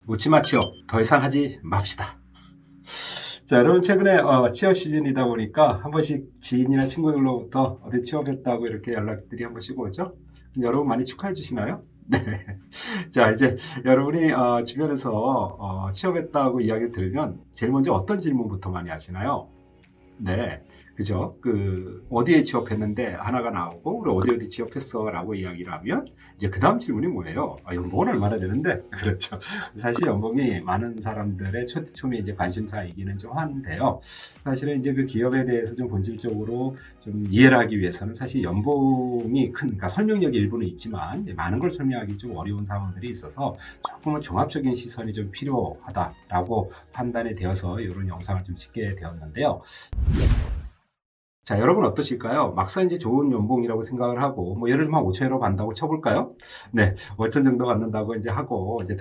묻지마 취업 더 이상 하지 맙시다. 자, 여러분 최근에 취업 시즌이다 보니까 한 번씩 지인이나 친구들로부터 어디 취업했다고 이렇게 연락들이 한 번씩 오죠. 여러분 많이 축하해 주시나요? 네. 자, 이제 여러분이 주변에서 취업했다고 이야기를 들으면 제일 먼저 어떤 질문부터 많이 하시나요? 네, 그죠. 어디에 취업했는데 하나가 나오고, 그리고 어디 취업했어? 라고 이야기를 하면, 이제 그 다음 질문이 뭐예요? 연봉은 얼마나 되는데? 그렇죠. 사실 연봉이 많은 사람들의 초미 이제 관심사이기는 좀 한데요. 사실은 이제 그 기업에 대해서 좀 본질적으로 좀 이해를 하기 위해서는 사실 연봉이 그러니까 설명력이 일부는 있지만, 많은 걸 설명하기 좀 어려운 상황들이 있어서 조금은 종합적인 시선이 좀 필요하다라고 판단이 되어서 이런 영상을 좀 찍게 되었는데요. 자, 여러분 어떠실까요? 막상 이제 좋은 연봉이라고 생각을 하고, 예를 들면 5천 유로 받는다고 쳐볼까요? 네, 5천 정도 받는다고 이제 하고, 이제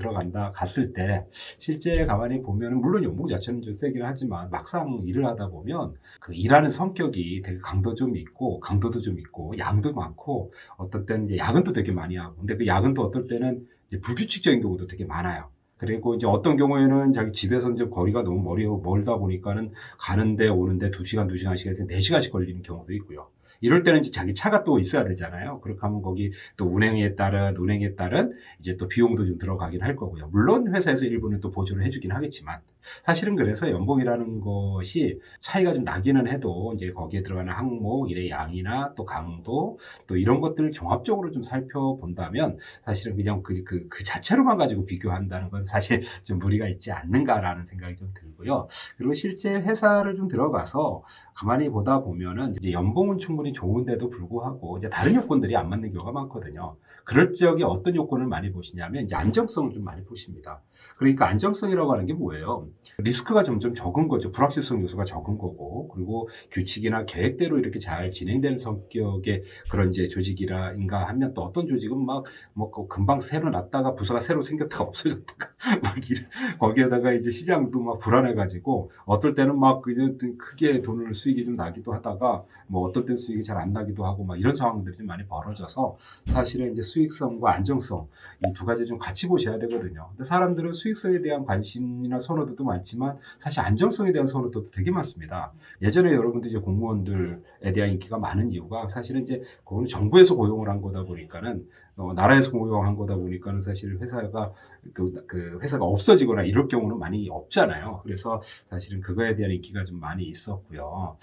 갔을 때, 실제 가만히 보면, 물론 연봉 자체는 좀 세긴 하지만, 막상 일을 하다 보면, 그 일하는 성격이 되게 강도도 좀 있고, 양도 많고, 어떨 때는 이제 야근도 되게 많이 하고, 근데 그 야근도 어떨 때는 이제 불규칙적인 경우도 되게 많아요. 그리고 이제 어떤 경우에는 자기 집에서 이제 거리가 너무 멀다 보니까는 가는데 오는데 2시간씩 해서 4시간씩 걸리는 경우도 있고요. 이럴 때는 이제 자기 차가 또 있어야 되잖아요. 그렇게 하면 거기 또 운행에 따른 이제 또 비용도 좀 들어가긴 할 거고요. 물론 회사에서 일부는 또 보조를 해주긴 하겠지만 사실은 그래서 연봉이라는 것이 차이가 좀 나기는 해도 이제 거기에 들어가는 항목, 일의 양이나 또 강도 또 이런 것들을 종합적으로 좀 살펴본다면 사실은 그냥 그 자체로만 가지고 비교한다는 건 사실 좀 무리가 있지 않는가라는 생각이 좀 들고요. 그리고 실제 회사를 좀 들어가서 가만히 보다 보면은 이제 연봉은 충분히 좋은데도 불구하고 이제 다른 요건들이 안 맞는 경우가 많거든요. 그럴 적에 어떤 요건을 많이 보시냐면 이제 안정성을 좀 많이 보십니다. 그러니까 안정성이라고 하는 게 뭐예요? 리스크가 점점 적은 거죠. 불확실성 요소가 적은 거고, 그리고 규칙이나 계획대로 이렇게 잘 진행되는 성격의 그런 이제 조직이라인가 하면 또 어떤 조직은 금방 새로 났다가 부서가 새로 생겼다가 없어졌다가 거기에다가 이제 시장도 막 불안해가지고 어떨 때는 크게 수익이 좀 나기도 하다가 어떨 땐 수익이 잘 안 나기도 하고 이런 상황들이 좀 많이 벌어져서 사실은 이제 수익성과 안정성 이 두 가지 좀 같이 보셔야 되거든요. 근데 사람들은 수익성에 대한 관심이나 선호도도 많지만 사실 안정성에 대한 선호도도 되게 많습니다. 예전에 여러분들 이제 공무원들에 대한 인기가 많은 이유가 사실은 이제 그거는 정부에서 고용을 한 거다 보니까는 나라에서 고용한 거다 보니까는 사실 회사가 회사가 없어지거나 이럴 경우는 많이 없잖아요. 그래서 사실은 그거에 대한 인기가 좀 많이 있었고요.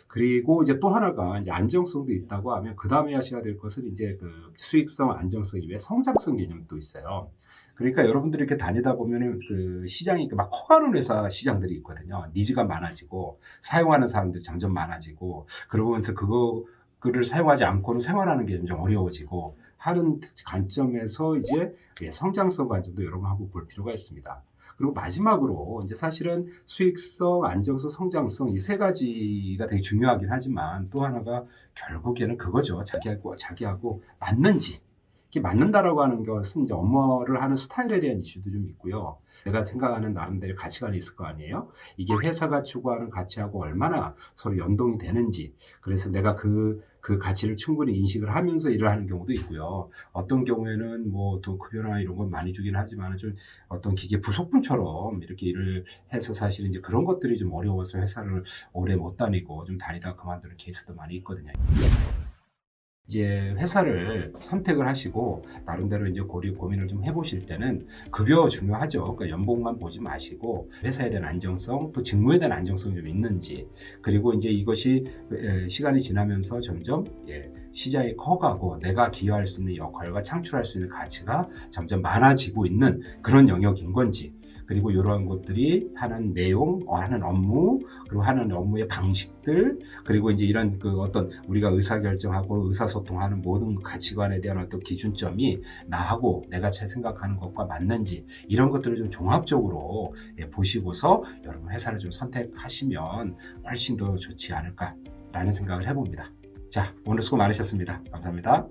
그리고 이제 또 하나가 이제 안정성도 있다고 하면 그 다음에 하셔야 될 것은 이제 그 수익성, 안정성 이외에 성장성 개념도 있어요. 그러니까 여러분들이 이렇게 다니다 보면은 그 시장이 막 커가는 회사 시장들이 있거든요. 니즈가 많아지고 사용하는 사람들이 점점 많아지고 그러면서 그거를 사용하지 않고는 생활하는 게 점점 어려워지고 하는 관점에서 이제 성장성 관점도 여러분 하고 볼 필요가 있습니다. 그리고 마지막으로 이제 사실은 수익성, 안정성, 성장성 이 세 가지가 되게 중요하긴 하지만 또 하나가 결국에는 그거죠. 자기하고 맞는지. 이게 맞는다라고 하는 것은 이제 업무를 하는 스타일에 대한 이슈도 좀 있고요. 내가 생각하는 나름대로 가치관이 있을 거 아니에요. 이게 회사가 추구하는 가치하고 얼마나 서로 연동이 되는지. 그래서 내가 그 가치를 충분히 인식을 하면서 일을 하는 경우도 있고요. 어떤 경우에는 돈 급여나 이런 건 많이 주긴 하지만 좀 어떤 기계 부속품처럼 이렇게 일을 해서 사실은 이제 그런 것들이 좀 어려워서 회사를 오래 못 다니고 좀 다니다 그만두는 케이스도 많이 있거든요. 이제 회사를 선택을 하시고 나름대로 이제 고민을 좀 해보실 때는 급여 중요하죠. 그러니까 연봉만 보지 마시고 회사에 대한 안정성, 또 직무에 대한 안정성이 좀 있는지, 그리고 이제 이것이 시간이 지나면서 점점 시장이 커가고 내가 기여할 수 있는 역할과 창출할 수 있는 가치가 점점 많아지고 있는 그런 영역인 건지, 그리고 이러한 것들이 하는 내용, 하는 업무, 그리고 하는 업무의 방식들, 그리고 이제 이런 어떤 우리가 의사결정하고 의사소통하는 모든 가치관에 대한 어떤 기준점이 나하고 내가 생각하는 것과 맞는지 이런 것들을 좀 종합적으로 보시고서 여러분 회사를 좀 선택하시면 훨씬 더 좋지 않을까라는 생각을 해봅니다. 자, 오늘 수고 많으셨습니다. 감사합니다.